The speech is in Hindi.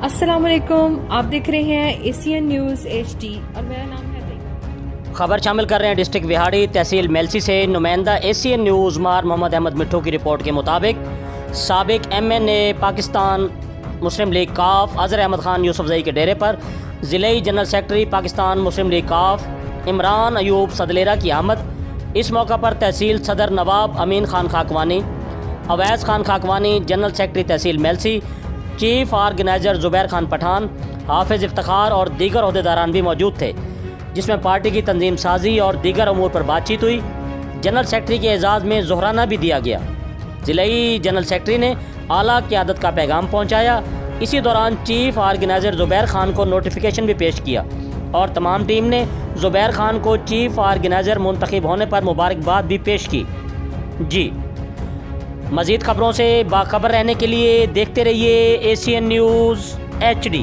अस्सलामुअलैकुम, आप देख रहे हैं एशियन न्यूज़ HD और मेरा नाम है दैना। खबर शामिल कर रहे हैं डिस्ट्रिक्ट विहाड़ी तहसील मेलसी से नुमाइंदा एशियन न्यूज़ मार मोहम्मद अहमद मिट्ठू की रिपोर्ट के मुताबिक साबिक MNA पाकिस्तान मुस्लिम लीग काफ अजहर अहमद खान यूसुफजई के डेरे पर ज़िले जनरल सेक्रेटरी पाकिस्तान मुस्लिम लीग काफ इमरान अयूब सदलेरा की आमद। इस मौका पर तहसील सदर नवाब अमीन खान खाकवानी, अवैस खान खाकवानी, जनरल सेक्रेटरी तहसील मेलसी, चीफ ऑर्गेनाइज़र ज़ुबैर खान पठान, हाफिज़ इफ्तिखार और दीगर अहदेदारान भी मौजूद थे, जिसमें पार्टी की तंजीम साजी और दीगर अमूर पर बातचीत हुई। जनरल सेक्रेटरी के एजाज़ में ज़ोहराना भी दिया गया। ज़िलाई जनरल सेक्रेटरी ने आला क़यादत का पैगाम पहुँचाया। इसी दौरान चीफ ऑर्गेनाइज़र ज़ुबैर खान को नोटिफिकेशन भी पेश किया और तमाम टीम ने ज़ुबैर खान को चीफ ऑर्गेनाइज़र मुंतखब होने पर मुबारकबाद भी पेश की। जी, मज़ीद खबरों से बाखबर रहने के लिए देखते रहिए एशियन न्यूज़ HD।